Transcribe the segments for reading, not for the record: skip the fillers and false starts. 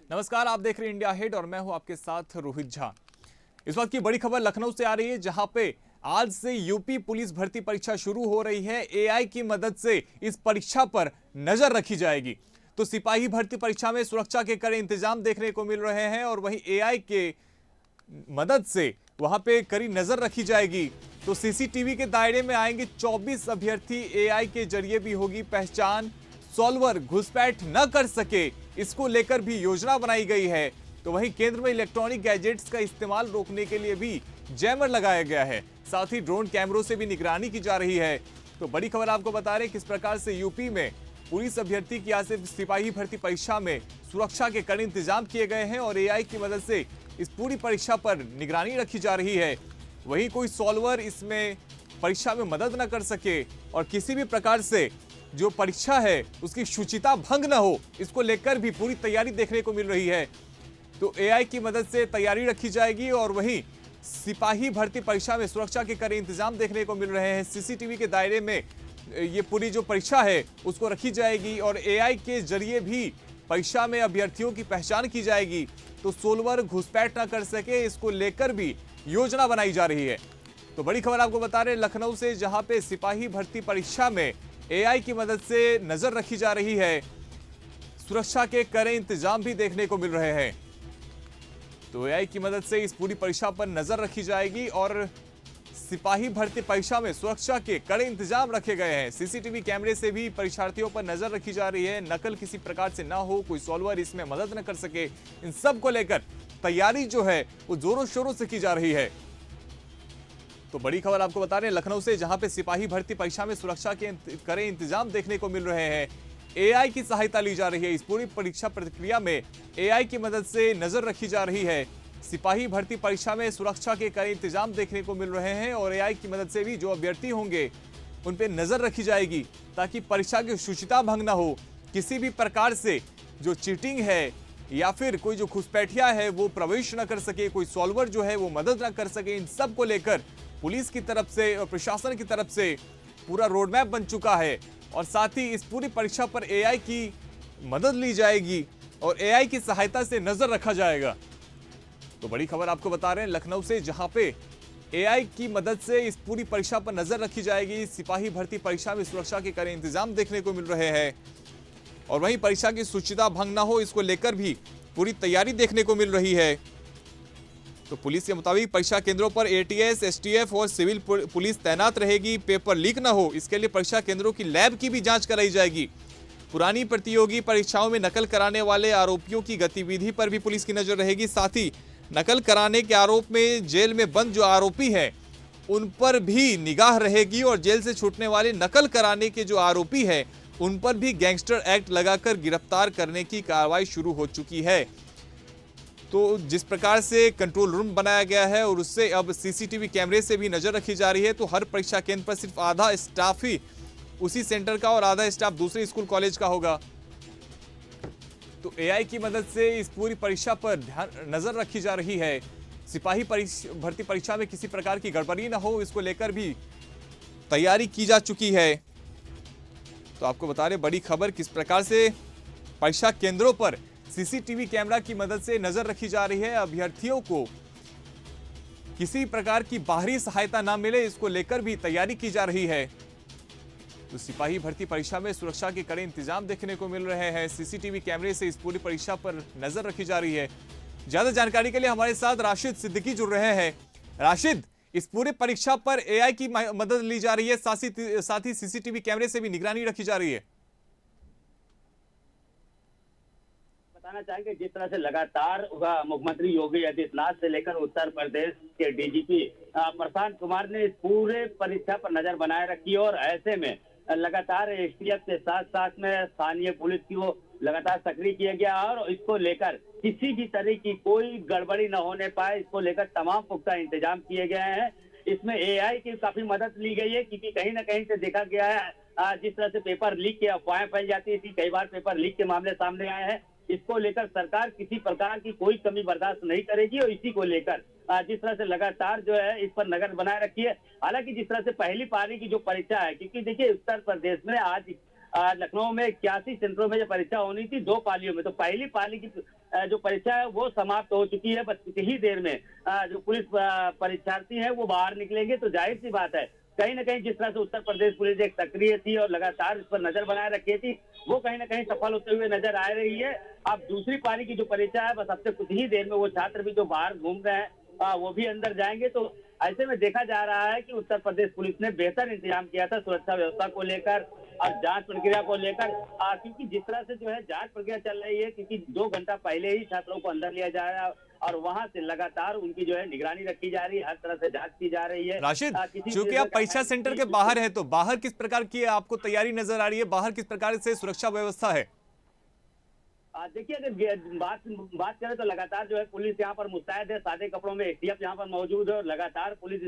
नमस्कार, आप देख रहे हैं इंडिया हेड और मैं हूं आपके साथ रोहित झा। इस वक्त की बड़ी खबर लखनऊ से आ रही है, जहां पे आज से यूपी पुलिस भर्ती परीक्षा शुरू हो रही है। एआई की मदद से इस परीक्षा पर नजर रखी जाएगी। तो सिपाही भर्ती परीक्षा में सुरक्षा के कड़े इंतजाम देखने को मिल रहे हैं और वहीं एआई के मदद से वहां पे कड़ी नजर रखी जाएगी। तो सीसीटीवी के दायरे में आएंगे 24 अभ्यर्थी। एआई के जरिए भी होगी पहचान। सॉल्वर घुसपैठ न कर सके, इसको लेकर भी योजना बनाई गई है। तो वहीं केंद्र में इलेक्ट्रॉनिक गैजेट्स का इस्तेमाल रोकने के लिए भी जैमर लगाया गया है। साथ ही ड्रोन कैमरों से भी निगरानी की जा रही है। तो बड़ी खबर आपको बता रहे हैं किस प्रकार से यूपी में पुलिस अभ्यर्थी की आज से सिपाही भर्ती परीक्षा में सुरक्षा के कड़े इंतजाम किए गए हैं और एआई की मदद से इस पूरी परीक्षा पर निगरानी रखी जा रही है। वहीं कोई सॉल्वर इसमें परीक्षा में मदद न कर सके और किसी भी प्रकार से जो परीक्षा है उसकी शुचिता भंग न हो, इसको लेकर भी पूरी तैयारी देखने को मिल रही है। तो एआई की मदद से तैयारी रखी जाएगी और वहीं सिपाही भर्ती परीक्षा में सुरक्षा के कड़े इंतजाम देखने को मिल रहे हैं। सीसीटीवी के दायरे में ये पूरी जो परीक्षा है उसको रखी जाएगी और एआई के जरिए भी परीक्षा में अभ्यर्थियों की पहचान की जाएगी। तो सोलवर घुसपैठ न कर सके, इसको लेकर भी योजना बनाई जा रही है। तो बड़ी खबर आपको बता रहे हैं लखनऊ से, जहां पे सिपाही भर्ती परीक्षा में एआई की मदद से नजर रखी जा रही है। सुरक्षा के कड़े इंतजाम भी देखने को मिल रहे हैं। तो एआई की मदद से इस पूरी परीक्षा पर नजर रखी जाएगी और सिपाही भर्ती परीक्षा में सुरक्षा के कड़े इंतजाम रखे गए हैं। सीसीटीवी कैमरे से भी परीक्षार्थियों पर नजर रखी जा रही है। नकल किसी प्रकार से ना हो, कोई सॉल्वर इसमें मदद न कर सके, इन सब को लेकर तैयारी जो है वो जोरों शोरों से की जा रही है। तो बड़ी खबर आपको बता रहे हैं लखनऊ से, जहां पे सिपाही भर्ती परीक्षा में सुरक्षा के कड़े इंतजाम देखने को मिल रहे हैं। एआई की सहायता ली जा रही है। इस पूरी परीक्षा प्रक्रिया में एआई की मदद से नजर रखी जा रही है। सिपाही भर्ती परीक्षा में सुरक्षा के कड़े इंतजाम देखने को मिल रहे हैं और एआई की मदद से भी जो अभ्यर्थी होंगे उन पर नजर रखी जाएगी ताकि परीक्षा की शुचिता भंग न हो। किसी भी प्रकार से जो चीटिंग है या फिर कोई जो घुसपैठिया है वो प्रवेश न कर सके, कोई सॉल्वर जो है वो मदद न कर सके, इन सब को लेकर पुलिस की तरफ से और प्रशासन की तरफ से पूरा रोड मैप बन चुका है। और साथ ही इस पूरी परीक्षा पर एआई की मदद ली जाएगी और एआई की सहायता से नजर रखा जाएगा। तो बड़ी खबर आपको बता रहे हैं लखनऊ से, जहां पे एआई की मदद से इस पूरी परीक्षा पर नजर रखी जाएगी। सिपाही भर्ती परीक्षा में सुरक्षा के कड़े इंतजाम देखने को मिल रहे हैं और वहीं परीक्षा की शुचिता भंग न हो, इसको लेकर भी पूरी तैयारी देखने को मिल रही है। तो पुलिस के मुताबिक परीक्षा केंद्रों पर एटीएस, एसटीएफ और सिविल पुलिस तैनात रहेगी। पेपर लीक न हो, इसके लिए परीक्षा केंद्रों की लैब की भी जांच कराई जाएगी। पुरानी प्रतियोगी परीक्षाओं में नकल कराने वाले आरोपियों की गतिविधि पर भी पुलिस की नजर रहेगी। साथ ही नकल कराने के आरोप में जेल में बंद जो आरोपी हैं उन पर भी निगाह रहेगी और जेल से छूटने वाले नकल कराने के जो आरोपी हैं उन पर भी गैंगस्टर एक्ट लगाकर गिरफ्तार करने की कार्रवाई शुरू हो चुकी है। तो जिस प्रकार से कंट्रोल रूम बनाया गया है और उससे अब सीसीटीवी कैमरे से भी नजर रखी जा रही है, तो हर परीक्षा केंद्र पर सिर्फ आधा स्टाफ ही उसी सेंटर का और आधा स्टाफ दूसरे स्कूल कॉलेज का होगा। तो एआई की मदद से इस पूरी परीक्षा पर ध्यान नजर रखी जा रही है। सिपाही भर्ती परीक्षा में किसी प्रकार की गड़बड़ी ना हो, इसको लेकर भी तैयारी की जा चुकी है। तो आपको बता रहे बड़ी खबर किस प्रकार से परीक्षा केंद्रों पर सीसीटीवी कैमरा की मदद से नजर रखी जा रही है। अभ्यर्थियों को किसी प्रकार की बाहरी सहायता ना मिले, इसको लेकर भी तैयारी की जा रही है। तो सिपाही भर्ती परीक्षा में सुरक्षा के कड़े इंतजाम देखने को मिल रहे हैं। सीसीटीवी कैमरे से इस पूरी परीक्षा पर नजर रखी जा रही है। ज्यादा जानकारी के लिए हमारे साथ राशिद सिद्दीकी जुड़ रहे हैं। राशिद, इस पूरी परीक्षा पर एआई की मदद ली जा रही है, साथ ही सीसीटीवी कैमरे से भी निगरानी रखी जा रही है। बताना चाहेंगे जिस तरह से लगातार मुख्यमंत्री योगी आदित्यनाथ से लेकर उत्तर प्रदेश के डीजीपी प्रशांत कुमार ने इस पूरे परीक्षा पर नजर बनाए रखी और ऐसे में लगातार एसटीएफ के साथ साथ में स्थानीय पुलिस को लगातार सक्रिय किया गया और इसको लेकर किसी भी तरह की कोई गड़बड़ी न होने पाए, इसको लेकर तमाम पुख्ता इंतजाम किए गए हैं। इसमें एआई की काफी मदद ली गई है क्योंकि कहीं ना कहीं से देखा गया है जिस तरह से पेपर लीक की अफवाहें फैल जाती थी, कई बार पेपर लीक के मामले सामने आए हैं। इसको लेकर सरकार किसी प्रकार की कोई कमी बर्दाश्त नहीं करेगी और इसी को लेकर जिस तरह से लगातार जो है इस पर नजर बनाए रखी है। हालांकि जिस तरह से पहली पारी की जो परीक्षा है, क्योंकि देखिए उत्तर प्रदेश में आज लखनऊ में 81 सेंटरों में जो परीक्षा होनी थी 2 पालियों में, तो पहली पाली की जो परीक्षा है वो समाप्त हो चुकी है। बस कुछ ही देर में जो पुलिस परीक्षार्थी हैं वो बाहर निकलेंगे। तो जाहिर सी बात है कहीं ना कहीं जिस तरह से उत्तर प्रदेश पुलिस एक सक्रिय थी और लगातार इस पर नजर बनाए रखी थी, वो कहीं ना कहीं सफल होते हुए नजर आ रही है। अब दूसरी पाली की जो परीक्षा है बस अब से कुछ ही देर में वो छात्र भी जो बाहर घूम रहे हैं वो भी अंदर जाएंगे। तो ऐसे में देखा जा रहा है कि उत्तर प्रदेश पुलिस ने बेहतर इंतजाम किया था सुरक्षा व्यवस्था को लेकर और जांच प्रक्रिया को लेकर, क्योंकि जिस तरह से जो है जांच प्रक्रिया चल रही है, क्योंकि 2 घंटा पहले ही छात्रों को अंदर लिया जा रहा है और वहां से लगातार उनकी जो है निगरानी रखी जा रही है, हर तरह से जांच की जा रही है। राशिद, चूंकि आप परीक्षा सेंटर के बाहर है तो बाहर किस प्रकार की आपको तैयारी नजर आ रही है, बाहर किस प्रकार से सुरक्षा व्यवस्था है? देखिए अगर बात करें तो लगातार जो है पुलिस यहाँ पर मुस्तैद है, सादे कपड़ों में एटीएफ यहाँ पर मौजूद है और लगातार पुलिस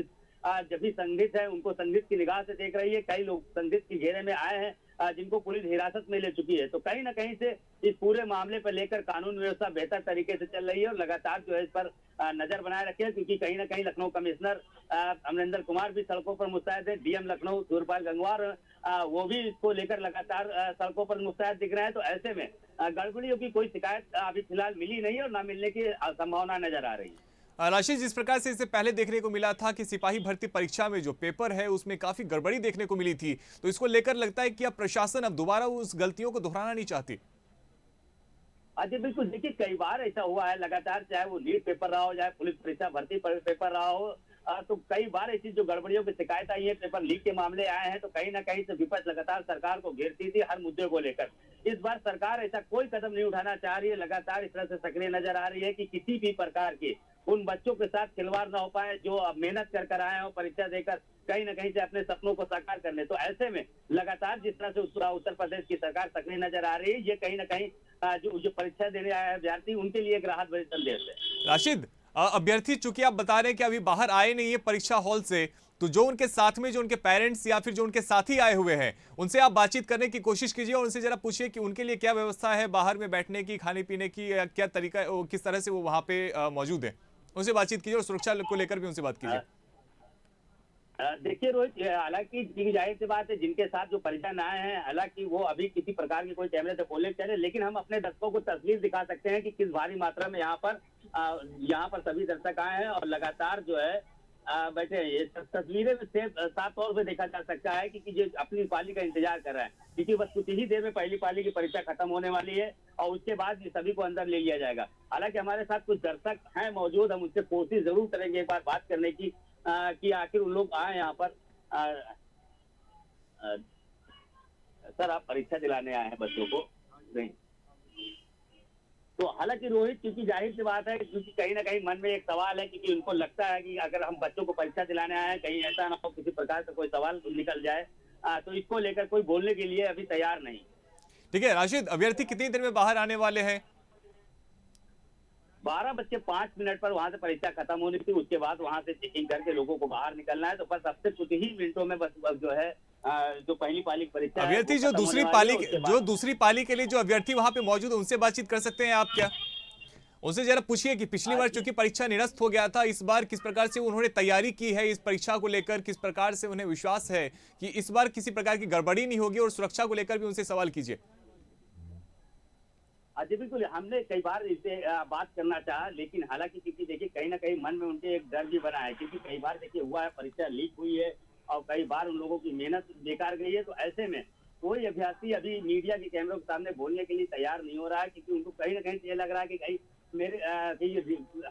जब भी संदिग्ध है उनको संदिग्ध की निगाह से देख रही है। कई लोग संदिग्ध के घेरे में आए हैं जिनको पुलिस हिरासत में ले चुकी है। तो कहीं ना कहीं से इस पूरे मामले पर लेकर कानून व्यवस्था बेहतर तरीके से चल रही है और लगातार जो है इस पर नजर बनाए रखे है, क्योंकि कहीं ना कहीं लखनऊ कमिश्नर अमरिंदर कुमार भी सड़कों पर मुस्तैद है, डीएम लखनऊ सूर्यपाल गंगवार वो भी इसको लेकर लगातार सड़कों पर मुस्तैद दिख रहे हैं। तो ऐसे में गड़बड़ियों की कोई शिकायत अभी फिलहाल मिली नहीं और ना मिलने की संभावना नजर आ रही है। राशिद, जिस प्रकार से इससे पहले देखने को मिला था कि सिपाही भर्ती परीक्षा में जो पेपर है उसमें काफी गड़बड़ी देखने को मिली थी, तो इसको लेकर लगता है कि अब प्रशासन अब दोबारा उस गलतियों को दोहराना नहीं चाहती। जी बिल्कुल, देखिए कई बार ऐसा हुआ है लगातार, चाहे वो नीट पेपर रहा हो, चाहे पुलिस परीक्षा भर्ती पेपर रहा हो, तो कई बार ऐसी जो गड़बड़ियों की शिकायत आई है, पेपर लीक के मामले आए हैं, तो कहीं ना कहीं से विपक्ष लगातार सरकार को घेरती थी हर मुद्दे को लेकर। इस बार सरकार ऐसा कोई कदम नहीं उठाना चाह रही है, लगातार इस तरह से सक्रिय नजर आ रही है कि किसी भी प्रकार की उन बच्चों के साथ खिलवाड़ ना हो पाए जो अब मेहनत कर आए हैं और परीक्षा देकर कहीं ना कहीं से अपने सपनों को साकार करने। तो ऐसे में लगातार जिस तरह से उत्तर प्रदेश की सरकार सक्रिय नजर आ रही है, ये कहीं ना कहीं जो परीक्षा देने आए अभ्यर्थी उनके लिए एक राहत भरी संदेश है। राशिद, अभ्यर्थी चूंकि आप बता रहे हैं कि अभी बाहर आए नहीं है परीक्षा हॉल से, तो जो उनके साथ में जो उनके पेरेंट्स या फिर जो उनके साथी आए हुए हैं उनसे आप बातचीत करने की कोशिश कीजिए और उनसे जरा पूछिए कि उनके लिए क्या व्यवस्था है बाहर में बैठने की, खाने पीने की, क्या तरीका, किस तरह से वो वहां पे मौजूद है। उनसे बातचीत कीजिए और सुरक्षा को लेकर भी उनसे बात कीजिए। देखिए रोहित, हालांकि जाहिर सी बात है जिनके साथ जो परिजन आए हैं, हालांकि वो अभी किसी प्रकार की कोई कैमरे से बोलने चले, लेकिन हम अपने दर्शकों को तस्वीर दिखा सकते हैं कि किस भारी मात्रा में यहाँ पर सभी दर्शक आए हैं और लगातार जो है बैठे हैं। ये तस्वीरें में साफ तौर पे देखा जा सकता है कि जो अपनी पाली का इंतजार कर रहा है, क्योंकि बस कुछ ही देर में पहली पाली की परीक्षा खत्म होने वाली है और उसके बाद सभी को अंदर ले लिया जाएगा। हालांकि हमारे साथ कुछ दर्शक हैं मौजूद, हम उनसे कोशिश जरूर करेंगे एक बार बात करने की कि आखिर उन लोग आए यहाँ पर। सर, आप परीक्षा दिलाने आए हैं बच्चों को? नहीं। तो हालांकि रोहित, क्योंकि जाहिर सी बात है, क्योंकि कहीं ना कहीं मन में एक सवाल है, क्योंकि उनको लगता है कि अगर हम बच्चों को परीक्षा दिलाने आए हैं कहीं ऐसा ना हो किसी प्रकार का कोई सवाल निकल जाए, तो इसको लेकर कोई बोलने के लिए अभी तैयार नहीं। ठीक है राशिद, अभ्यर्थी कितनी देर में बाहर आने वाले हैं? 12:05 पर वहां से परीक्षा खत्म होनी थी, उसके बाद वहां से चेकिंग करके लोगों को बाहर निकलना है। तो बस अब से कुछ ही मिनटों में बस जो है जो पहली पाली परीक्षा अभ्यर्थी जो दूसरी पाली के लिए जो अभ्यर्थी वहां पे मौजूद है उनसे बातचीत कर सकते हैं आप क्या? उनसे जरा पूछिए कि पिछली बार चूंकि परीक्षा निरस्त हो गया था, इस बार किस प्रकार से उन्होंने तैयारी की है इस परीक्षा को लेकर, किस प्रकार से उन्हें विश्वास है कि इस बार किसी प्रकार की गड़बड़ी नहीं होगी, और सुरक्षा को लेकर भी उनसे सवाल कीजिए। जी बिल्कुल, हमने कई बार इससे बात करना चाहा, लेकिन हालांकि क्योंकि देखिए कहीं ना कहीं मन में उनके एक डर भी बना है, क्योंकि कई बार देखिए हुआ है परीक्षा लीक हुई है और कई बार उन लोगों की मेहनत बेकार गई है। तो ऐसे में कोई अभ्यर्थी अभी मीडिया के कैमरों के सामने बोलने के लिए तैयार नहीं हो रहा है, क्योंकि उनको कहीं ना कहीं ये लग रहा है कि कहीं मेरे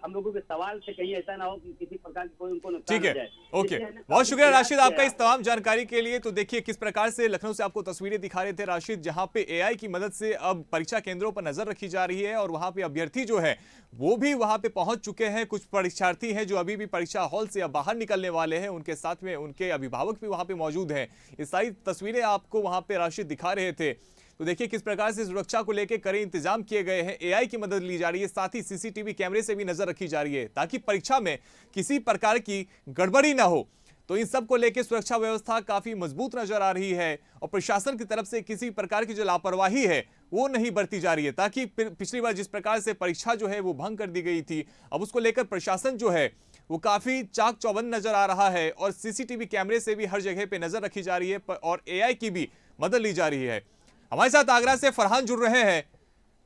हम लोगों के सवाल से कहीं ऐसा ना हो कि किसी प्रकार की कोई उनको नुकसान हो जाए। ठीक है, ओके, बहुत शुक्रिया राशिद आपका इस तमाम जानकारी के लिए। तो देखिए किस प्रकार से लखनऊ से आपको तस्वीरें दिखा रहे थे राशिद, जहां पे एआई की मदद से अब परीक्षा केंद्रों पर नजर रखी जा रही है और वहां पे अभ्यर्थी जो है वो भी वहां पे पहुंच चुके हैं। कुछ परीक्षार्थी हैं जो अभी भी परीक्षा हॉल से अब बाहर निकलने वाले हैं, उनके साथ में उनके अभिभावक भी वहां पे मौजूद हैं। ये सारी तस्वीरें आपको वहां पे राशिद दिखा रहे थे। तो देखिए किस प्रकार से सुरक्षा को लेकर कड़े इंतजाम किए गए हैं, एआई की मदद ली जा रही है, साथ ही सीसीटीवी कैमरे से भी नजर रखी जा रही है ताकि परीक्षा में किसी प्रकार की गड़बड़ी ना हो। तो इन सब को लेकर सुरक्षा व्यवस्था काफी मजबूत नजर आ रही है और प्रशासन की तरफ से किसी प्रकार की जो लापरवाही है वो नहीं बरती जा रही है, ताकि पिछली बार जिस प्रकार से परीक्षा जो है वो भंग कर दी गई थी, अब उसको लेकर प्रशासन जो है वो काफी चाक चौबंद नजर आ रहा है और सीसीटीवी कैमरे से भी हर जगह पे नजर रखी जा रही है और एआई की भी मदद ली जा रही है। हमारे साथ आगरा से फरहान जुड़ रहे हैं।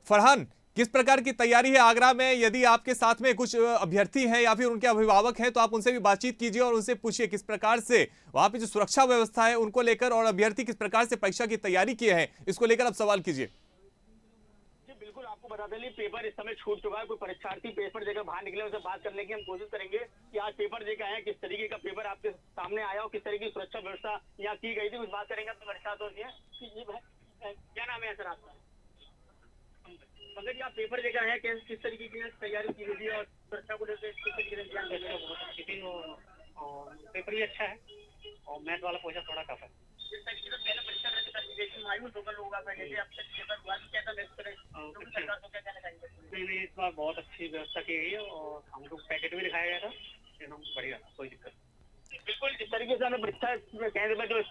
फरहान, किस प्रकार की तैयारी है आगरा में? यदि आपके साथ में कुछ अभ्यर्थी हैं या फिर उनके अभिभावक हैं तो आप उनसे भी बातचीत कीजिए और उनसे पूछिए किस प्रकार से वहां पे जो सुरक्षा व्यवस्था है उनको लेकर और अभ्यर्थी किस प्रकार से परीक्षा की तैयारी किए हैं, इसको लेकर आप सवाल कीजिए। बिल्कुल, आपको बता दें पेपर इस समय छूट चुका है। कोई परीक्षार्थी पेपर देकर बाहर निकले उनसे बात करने की हम कोशिश करेंगे कि आज पेपर देकर आए, किस तरीके का पेपर आपके सामने आया और किस तरीके की सुरक्षा व्यवस्था यहाँ की गई थी, कुछ बात करेंगे अपने परीक्षार्थियों से। क्या नाम है सर आपका? मगर आप पेपर देकर आए हैं, किस तरीके की तैयारी की गई थी और सुरक्षा को लेकर किस तरीके से ध्यान देने बहुत अच्छी थी और पेपर भी अच्छा है और मैथ वाला क्वेश्चन थोड़ा टफ है। जिस तरीके से पहले परीक्षा मायूस होकर लोग आप बैठे अब तक पेपर हुआ कैसा बेस्ट करें सरकार को क्या कहना चाहिए? इस बार बहुत अच्छी व्यवस्था की गई है और हमको पैकेट भी दिखाया गया था, एकदम बढ़िया, कोई दिक्कत बिल्कुल। जिस तरीके से हमें परीक्षा केंद्र में जो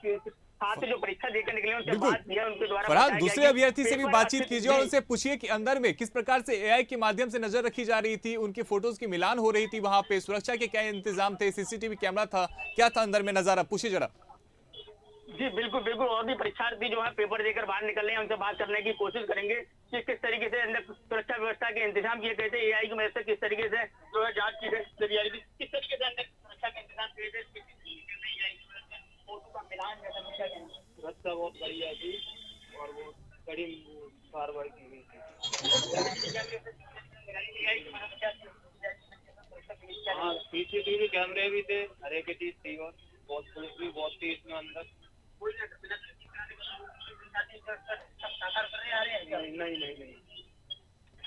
छात्र जो परीक्षा देकर निकले उनसे बात किया, उनके द्वारा फरहान, दूसरे अभ्यर्थी से भी बातचीत कीजिए और उनसे पूछिए कि अंदर में किस प्रकार से एआई के माध्यम से नजर रखी जा रही थी, उनकी फोटोज की मिलान हो रही थी, वहां पे सुरक्षा के क्या इंतजाम थे, सीसीटीवी कैमरा था, क्या था अंदर में नजारा, पूछिए जरा। जी बिल्कुल बिल्कुल, और भी परीक्षार्थी जो है पेपर देकर बाहर निकल रहे हैं, उनसे बात करने की कोशिश करेंगे कि किस तरीके से अंदर सुरक्षा व्यवस्था के इंतजाम किए गए थे, एआई की मदद से किस तरीके से जो है जांच की गई, किस तरीके से अंदर सुरक्षा के इंतजाम किए थे, फोटो का मिलान सुरक्षा बहुत बढ़िया थी और वो बड़ी कार्रवाई की गई थी। हाँ, सीसीटीवी कैमरे भी थे, हर एक चीज थी और बहुत पुलिस भी बहुत थी इसमें अंदर।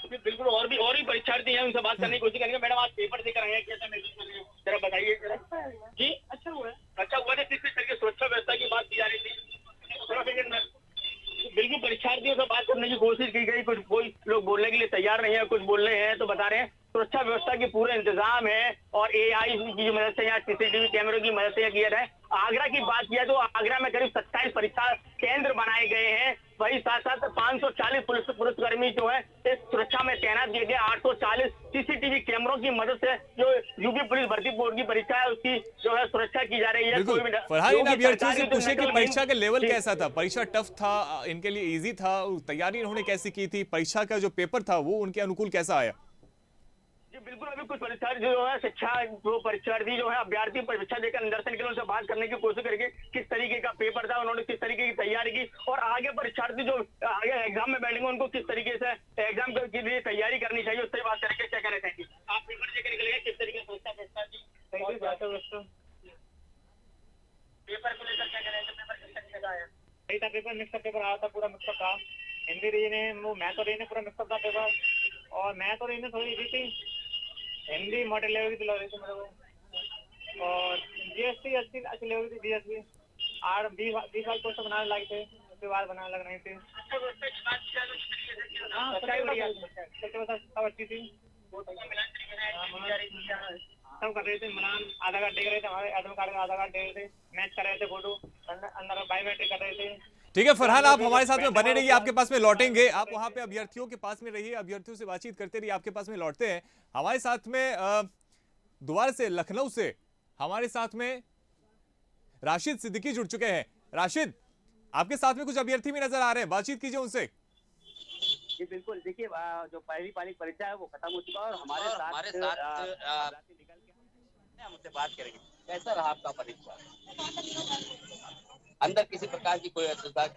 नहीं बिल्कुल, और भी परीक्षार्थी हैं, उनसे बात करने की कोशिश करेंगे। मैडम आज पेपर देकर आए हैं, कैसा महसूस कर रहे हैं जरा बताइए। जी अच्छा हुआ है। किस तरीके सुरक्षा व्यवस्था की बात की जा रही थी? बिल्कुल, परीक्षार्थियों से बात करने की कोशिश की गई, कुछ कोई लोग बोलने के लिए तैयार नहीं है, कुछ बोल रहे हैं तो बता रहे हैं सुरक्षा व्यवस्था की पूरे इंतजाम है और एआई की मदद से यहाँ सीसीटीवी कैमरों की मदद से किया है। आगरा की बात किया तो आगरा में करीब 27 परीक्षा केंद्र बनाए गए हैं, वही साथ साथ 540 पुलिसकर्मी जो है इस सुरक्षा में तैनात किए गए। 840 सीसीटीवी कैमरों की मदद से जो यूपी पुलिस भर्ती बोर्ड की परीक्षा है उसकी जो है सुरक्षा की जा रही है। फरहान, इन अभ्यर्थियों से पूछे कि परीक्षा का लेवल कैसा था, परीक्षा टफ था, इनके लिए इजी था, तैयारी इन्होंने कैसी की थी, परीक्षा का जो पेपर था वो उनके अनुकूल कैसा आया? बिल्कुल, अभी कुछ परीक्षार्थी जो है परीक्षार्थी जो है अभ्यर्थी परीक्षा देकर अंदर से निकले, उनसे बात करने की कोशिश करेंगे किस तरीके का पेपर था, उन्होंने किस तरीके की तैयारी की और आगे परीक्षार्थी जो आगे एग्जाम में बैठेंगे उनको किस तरीके से एग्जाम के लिए तैयारी करनी चाहिए, उससे बात करेंगे। क्या कहना चाहेंगे आप? पेपर देकर निकल गए, किस तरीके से पेपर को लेकर क्या करेंगे? पेपर किस तरीके का आया? सही था, पेपर मिक्सअप पेपर आया था, पूरा मिक्सअप था। हिंदी रही ने वो मैथ और रही ने पूरा मिक्सअप था पेपर और मैथ और रही ने थोड़ी इजी थी, हिंदी मॉडल लेवल की लग रही थी मेरे को और जीएसटी अच्छी लेवल की जीएसटी और 20 साल क्वेश्चन बनाने लगे थे, उसके बाद बनाने लग रही थी। सब अच्छी थी, सब कर रहे थे, मिलान आधार कार्ड दे रहे थे, हमारे आधार कार्ड का आधार कार्ड दे रहे थे, मैच कर रहे थे, फोटो अंदर बायोमेट्रिक कर रहे थे। ठीक है फरहान, आप हमारे साथ में बने रहिए, आपके पास में लौटेंगे, आप वहां पे अभ्यर्थियों के पास में रहिए, अभ्यर्थियों से बातचीत करते रहिए, आपके पास में लौटते हैं। हमारे साथ में दोबारा से लखनऊ से हमारे साथ में राशिद सिद्दीकी जुड़ चुके हैं। राशिद, आपके साथ में कुछ अभ्यर्थी भी नजर आ रहे हैं, बातचीत कीजिए उनसे। जी बिल्कुल, देखिए जो पहली पालिक परीक्षा है वो खत्म हो चुका है और हमारे साथ हम उससे बात करेंगे कैसा रहा आपका परीक्षा, अंदर किसी प्रकार की कोई असुविधा,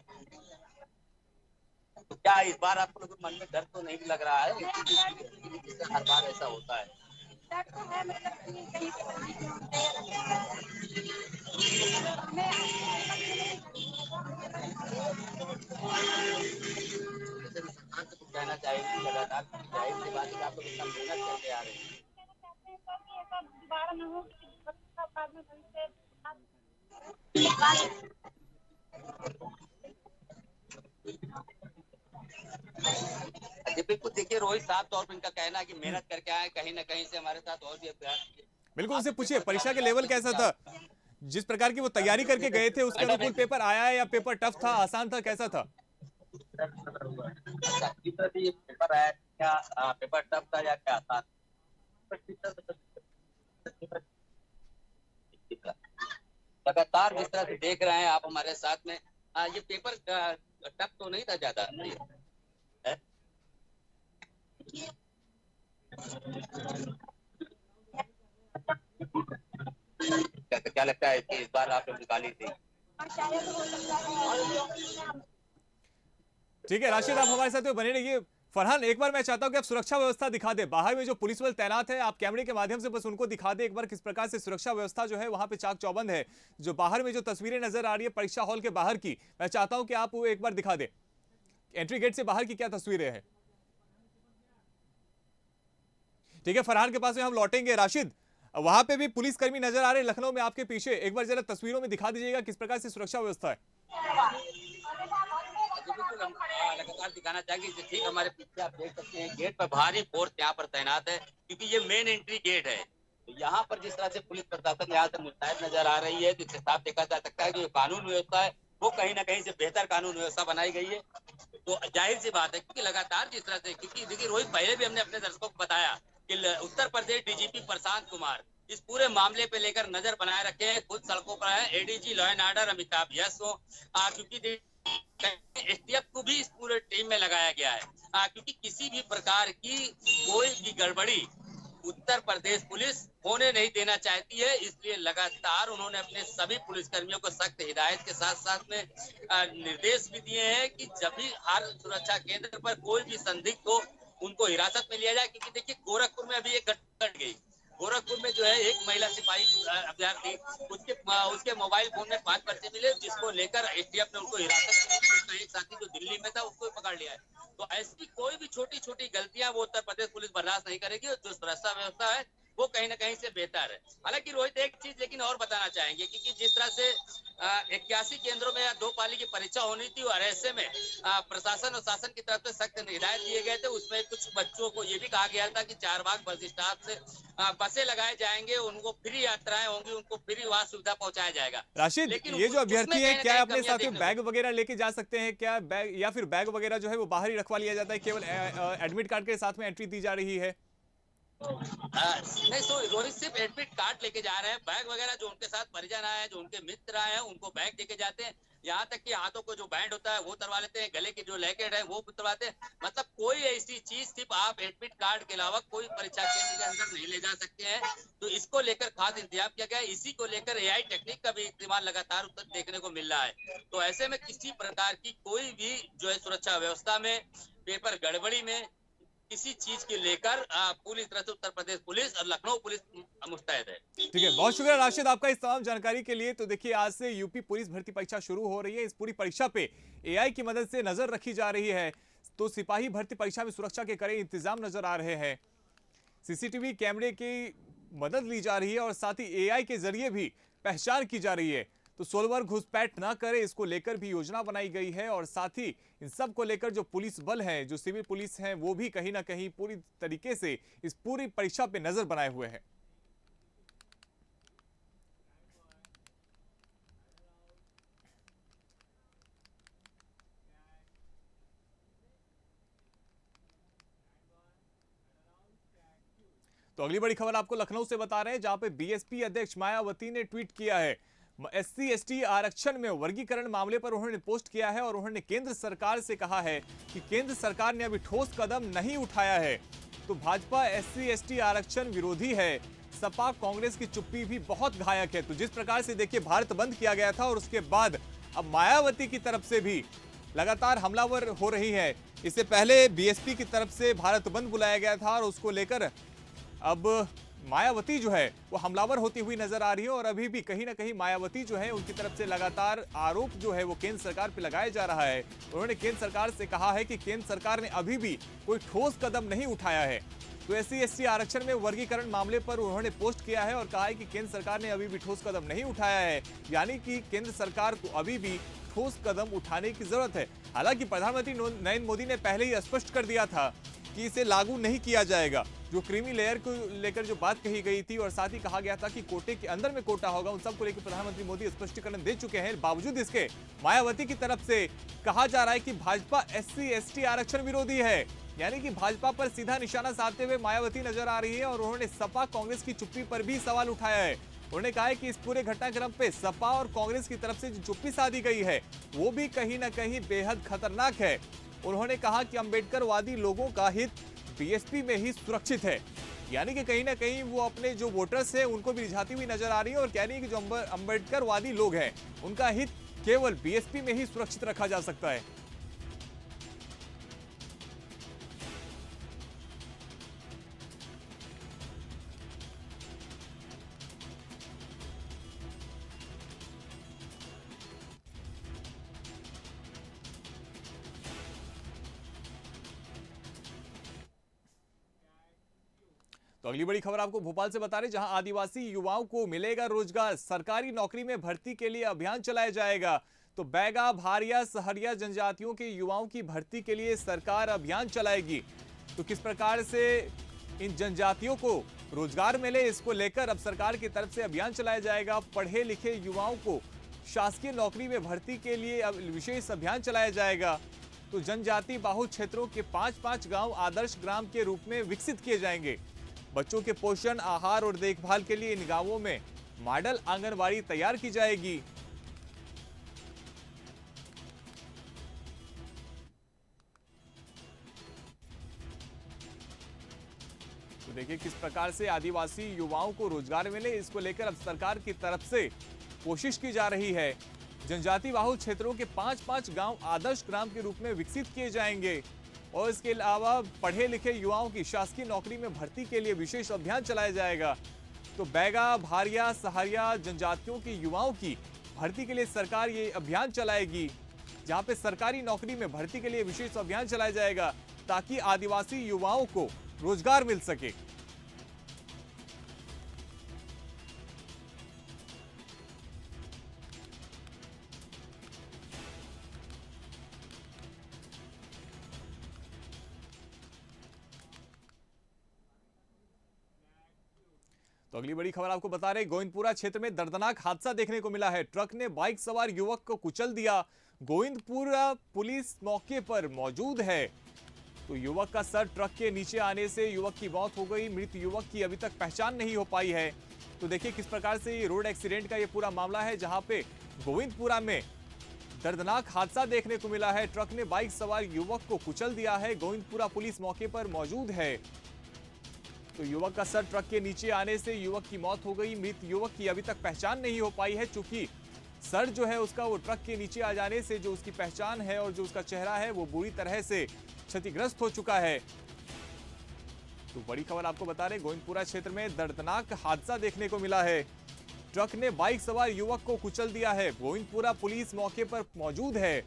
तो क्या इस बार आपको मन में डर तो नहीं लग रहा है? जैसे हर बार ऐसा होता है। डर तो है, कहना चाहिए लगातार जाहिर सी बात है आप लोग इतना मेहनत करके आ रहे हैं। जी बिल्कुल, देखिए रोहित साहब तौर पर इनका कहना है कि मेहनत करके आए, कहीं ना कहीं से हमारे साथ और भी अभ्यास। बिल्कुल, उनसे पूछिए परीक्षा के लेवल कैसा था, जिस प्रकार की वो तैयारी करके गए थे उसके अनुकूल पेपर आया है या पेपर टफ था, आसान था, कैसा था? पेपर आया क्या, पेपर टफ था या क्या आसान? लगातार जिस तरह से देख रहे हैं आप हमारे साथ में, ये पेपर टफ तो नहीं था ज्यादा है? क्या लगता है कि इस बार आप लोग निकाली थी? ठीक है राशिद, आप हमारे साथ बने रहिए। फरहान, एक बार मैं चाहता हूं कि आप सुरक्षा व्यवस्था दिखा दे। बाहर में जो पुलिस बल तैनात है, आप कैमरे के माध्यम से बस उनको दिखा दे एक बार किस प्रकार से सुरक्षा व्यवस्था जो है वहां पे चाक चौबंद है। जो बाहर में जो तस्वीरें नजर आ रही है परीक्षा हॉल के बाहर की, मैं चाहता हूं कि आप वो एक बार दिखा दे। एंट्री गेट से बाहर की क्या तस्वीरें हैं। ठीक है, फरहान के पास में हम लौटेंगे। राशिद, वहां पे भी पुलिसकर्मी नजर आ रहे हैं लखनऊ में आपके पीछे, एक बार जरा तस्वीरों में दिखा दीजिएगा किस प्रकार से सुरक्षा व्यवस्था है। बिल्कुल हम लगातार दिखाना चाहेंगे। ठीक हमारे पीछे आप देख सकते हैं गेट पर भारी फोर्स यहाँ पर तैनात है, क्योंकि ये मेन एंट्री गेट है। तो यहाँ पर जिस तरह से पुलिस प्रशासन यहाँ से मुस्तैद नजर आ रही है, जिससे साफ देखा जा सकता है कि जो कानून व्यवस्था है वो कहीं ना कहीं से बेहतर कानून व्यवस्था बनाई गई है। तो जाहिर सी बात है, क्योंकि लगातार जिस तरह से, क्योंकि देखिए रोहित, पहले भी हमने अपने दर्शकों को बताया कि उत्तर प्रदेश डीजीपी प्रशांत कुमार इस पूरे मामले पे लेकर नजर बनाए रखे हैं, खुद सड़कों पर है। ADG law and order Amitabh yes हो, क्योंकि एसटीएफ को भी इस पूरे टीम में लगाया गया है, क्योंकि किसी भी प्रकार की कोई भी गड़बड़ी उत्तर प्रदेश पुलिस होने नहीं देना चाहती है। इसलिए लगातार उन्होंने अपने सभी पुलिसकर्मियों को सख्त हिदायत के साथ साथ में निर्देश भी दिए हैं कि जब भी हर सुरक्षा केंद्र पर कोई भी संदिग्ध हो उनको हिरासत में लिया जाए। क्योंकि देखिए गोरखपुर में अभी एक घटना घट गई। गोरखपुर में जो है एक महिला सिपाही अभ्यर्थी, उसके मोबाइल फोन में 5 पर्चे मिले, जिसको लेकर एसटीएफ ने उनको हिरासत में ली। उसका एक साथी जो दिल्ली में था उसको पकड़ लिया है। तो ऐसी कोई भी छोटी छोटी गलतियां वो उत्तर प्रदेश पुलिस बर्दाश्त नहीं करेगी, और जो सुरक्षा व्यवस्था है वो कहीं ना कहीं से बेहतर है। हालांकि रोहित, एक चीज लेकिन और बताना चाहेंगे, क्योंकि जिस तरह से 81 केंद्रों में 2 पाली की परीक्षा होनी थी, और ऐसे में प्रशासन और शासन की तरफ से सख्त हिदायत दिए गए थे। उसमें कुछ बच्चों को ये भी कहा गया था कि चारबाग बस स्टॉप से बसें लगाए जाएंगे, उनको फ्री यात्राएं होंगी, उनको फ्री वहां सुविधा पहुंचाया जाएगा। राशिद, ये जो अभ्यर्थी है क्या अपने साथ में बैग वगैरह लेके जा सकते हैं क्या? बैग या फिर बैग वगैरह जो है वो बाहर ही रखवा लिया जाता है, केवल एडमिट कार्ड के साथ में एंट्री दी जा रही है? नहीं, तो रोहित सिर्फ एडमिट कार्ड लेके जा रहे हैं। बैग वगैरह जो उनके साथ परिजन आए हैं, जो उनके मित्र आए हैं, उनको बैग देके जाते हैं। यहाँ तक कि हाथों को जो बैंड होता है वो तरवा लेते हैं, गले की जो लैकेट है वो तरवाते हैं। मतलब कोई ऐसी चीज सिर्फ आप एडमिट कार्ड के अलावा कोई परीक्षा केंद्र के अंदर नहीं ले जा सकते हैं। तो इसको लेकर खास इंतजाम किया गया है। इसी को लेकर एआई टेक्निक का भी इस्तेमाल लगातार उत्तर देखने को मिल रहा है। तो ऐसे में किसी प्रकार की कोई भी जो है सुरक्षा व्यवस्था में, पेपर गड़बड़ी में, किसी चीज के लेकर पूरी तरह से उत्तर प्रदेश पुलिस और लखनऊ पुलिस मुस्तैद है। ठीक है, बहुत शुक्रिया राशिद आपका इस तमाम जानकारी के लिए। तो देखिए, आज से यूपी पुलिस भर्ती परीक्षा शुरू हो रही है। इस पूरी परीक्षा पे एआई की मदद से नजर रखी जा रही है। तो सिपाही भर्ती परीक्षा में सुरक्षा के कड़े इंतजाम नजर आ रहे हैं। सीसीटीवी कैमरे की मदद ली जा रही है और साथ ही एआई के जरिए भी पहचान की जा रही है। तो सोलवर घुसपैठ ना करे, इसको लेकर भी योजना बनाई गई है। और साथ ही इन सब को लेकर जो पुलिस बल है, जो सिविल पुलिस है, वो भी कहीं ना कहीं पूरी तरीके से इस पूरी परीक्षा पे नजर बनाए हुए हैं। तो अगली बड़ी खबर आपको लखनऊ से बता रहे हैं, जहां पे बीएसपी अध्यक्ष मायावती ने ट्वीट किया है। SC/ST आरक्षण में वर्गीकरण मामले पर उन्होंने पोस्ट किया है और उन्होंने केंद्र सरकार से कहा है कि केंद्र सरकार ने अभी ठोस कदम नहीं उठाया है। तो भाजपा SC/ST आरक्षण विरोधी है। सपा कांग्रेस की चुप्पी भी बहुत घातक है। तो जिस प्रकार से देखिए भारत बंद किया गया था और उसके बाद अब मायावती की तरफ से भी लगातार हमलावर हो रही है। इससे पहले बीएसपी की तरफ से भारत बंद बुलाया गया था और उसको लेकर अब मायावती जो है वो हमलावर होती हुई नजर आ रही है। और अभी भी कहीं ना कहीं मायावती जो है उनकी तरफ से लगातार आरोप जो है वो केंद्र सरकार पे लगाया जा रहा है। उन्होंने केंद्र सरकार से कहा है कि केंद्र सरकार ने अभी भी कोई ठोस कदम नहीं उठाया है। तो SC/ST आरक्षण में वर्गीकरण मामले पर उन्होंने पोस्ट किया है और कहा है कि केंद्र सरकार ने अभी भी ठोस कदम नहीं उठाया है, यानी कि केंद्र सरकार को अभी भी ठोस कदम उठाने की जरूरत है। हालांकि प्रधानमंत्री नरेंद्र मोदी ने पहले ही स्पष्ट कर दिया था कि इसे लागू नहीं किया जाएगा। जो क्रीमी लेयर को लेकर जो बात कही गई थी और साथ ही कहा गया था कि कोटे के अंदर में कोटा होगा, उन सबको लेकर प्रधानमंत्री मोदी स्पष्टीकरण दे चुके हैं। बावजूद इसके मायावती की तरफ से कहा जा रहा है कि भाजपा SC/ST आरक्षण विरोधी है, यानी कि भाजपा पर सीधा निशाना साधते हुए मायावती नजर आ रही है। और उन्होंने सपा कांग्रेस की चुप्पी पर भी सवाल उठाया है। उन्होंने कहा है कि इस पूरे घटनाक्रम पे सपा और कांग्रेस की तरफ से जो चुप्पी साधी गई है वो भी कहीं ना कहीं बेहद खतरनाक है। उन्होंने कहा कि अंबेडकरवादी लोगों का हित बीएसपी में ही सुरक्षित है, यानी कि कहीं ना कहीं वो अपने जो वोटर्स हैं उनको भी रिझाती हुई नजर आ रही है और कह रही है कि जो अंबेडकरवादी लोग हैं उनका हित केवल बीएसपी में ही सुरक्षित रखा जा सकता है। तो अगली बड़ी खबर आपको भोपाल से बता रहे, जहां आदिवासी युवाओं को मिलेगा रोजगार, सरकारी नौकरी में भर्ती के लिए अभियान चलाया जाएगा। तो बैगा, भारिया, सहरिया जनजातियों के युवाओं की भर्ती के लिए सरकार अभियान चलाएगी। तो किस प्रकार से इन जनजातियों को रोजगार मिले, इसको लेकर अब सरकार की तरफ से अभियान चलाया जाएगा। पढ़े लिखे युवाओं को शासकीय नौकरी में भर्ती के लिए अब विशेष अभियान चलाया जाएगा। तो जनजाति बाहुल क्षेत्रों के 5-5 गांव आदर्श ग्राम के रूप में विकसित किए जाएंगे। बच्चों के पोषण, आहार और देखभाल के लिए इन गांवों में मॉडल आंगनवाड़ी तैयार की जाएगी। तो देखिए किस प्रकार से आदिवासी युवाओं को रोजगार मिले, इसको लेकर अब सरकार की तरफ से कोशिश की जा रही है। जनजाति बाहुल क्षेत्रों के 5-5 गांव आदर्श ग्राम के रूप में विकसित किए जाएंगे और इसके अलावा पढ़े लिखे युवाओं की शासकीय नौकरी में भर्ती के लिए विशेष अभियान चलाया जाएगा। तो बैगा, भारिया, सहारिया जनजातियों के युवाओं की भर्ती के लिए सरकार ये अभियान चलाएगी, जहां पे सरकारी नौकरी में भर्ती के लिए विशेष अभियान चलाया जाएगा ताकि आदिवासी युवाओं को रोजगार मिल सके। तो अगली बड़ी खबर आपको बता रहे, गोविंदपुरा क्षेत्र में दर्दनाक हादसा देखने को मिला है। ट्रक ने बाइक सवार युवक को कुचल दिया। गोविंदपुरा पुलिस मौके पर मौजूद है। तो युवक का सर ट्रक के नीचे आने से युवक की मौत हो गई। मृत युवक की अभी तक पहचान नहीं हो पाई है। तो देखिए किस प्रकार से ये रोड एक्सीडेंट का ये पूरा मामला है, जहां पे गोविंदपुरा में दर्दनाक हादसा देखने को मिला है। ट्रक ने बाइक सवार युवक को कुचल दिया है। गोविंदपुरा पुलिस मौके पर मौजूद है। तो युवक का सर ट्रक के नीचे आने से युवक की मौत हो गई। मृत युवक की अभी तक पहचान नहीं हो पाई है, चूंकि सर जो है उसका वो ट्रक के नीचे आ जाने से जो उसकी पहचान है और जो उसका चेहरा है वो बुरी तरह से क्षतिग्रस्त हो चुका है। तो बड़ी खबर आपको बता रहे, गोविंदपुरा क्षेत्र में दर्दनाक हादसा देखने को मिला है। ट्रक ने बाइक सवार युवक को कुचल दिया है। गोविंदपुरा पुलिस मौके पर मौजूद है।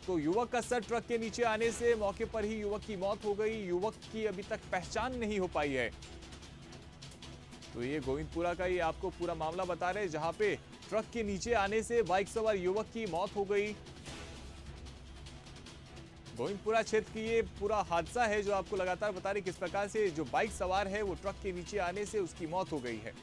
तो युवक का सर ट्रक के नीचे आने से मौके पर ही युवक की मौत हो गई। युवक की अभी तक पहचान नहीं हो पाई है। तो ये गोविंदपुरा का ये आपको पूरा मामला बता रहे, जहां पे ट्रक के नीचे आने से बाइक सवार युवक की मौत हो गई। गोविंदपुरा क्षेत्र की ये पूरा हादसा है जो आपको लगातार बता रहे किस प्रकार से जो बाइक सवार है वो ट्रक के नीचे आने से उसकी मौत हो गई है।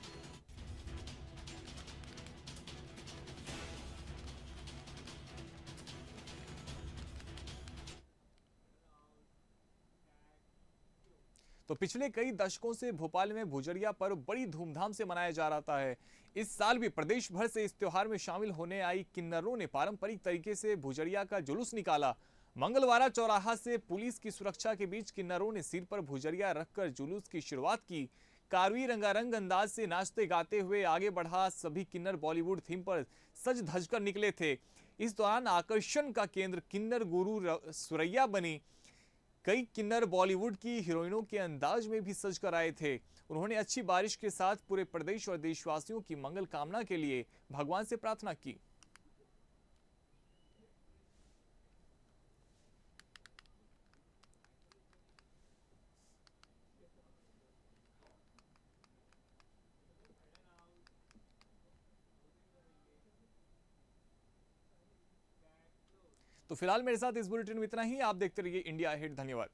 तो पिछले कई दशकों से भोपाल में भुजरिया पर्व बड़ी धूमधाम से मनाया जा रहा है। इस साल भी प्रदेश भर से इस त्योहार में शामिल होने आई किन्नरों ने पारंपरिक तरीके से भुजरिया का जुलूस निकाला। मंगलवारा चौराहा से पुलिस की सुरक्षा के बीच किन्नरों ने सिर पर भुजरिया रखकर जुलूस की शुरुआत की। कारवी रंगारंग अंदाज से नाचते गाते हुए आगे बढ़ा। सभी किन्नर बॉलीवुड थीम पर सज धज कर निकले थे। इस दौरान आकर्षण का केंद्र किन्नर गुरु सुरैया बनी। कई किन्नर बॉलीवुड की हीरोइनों के अंदाज में भी सज कर आए थे। उन्होंने अच्छी बारिश के साथ पूरे प्रदेश और देशवासियों की मंगल कामना के लिए भगवान से प्रार्थना की। तो फिलहाल मेरे साथ इस बुलेटिन में इतना ही। आप देखते रहिए इंडिया अहेड। धन्यवाद।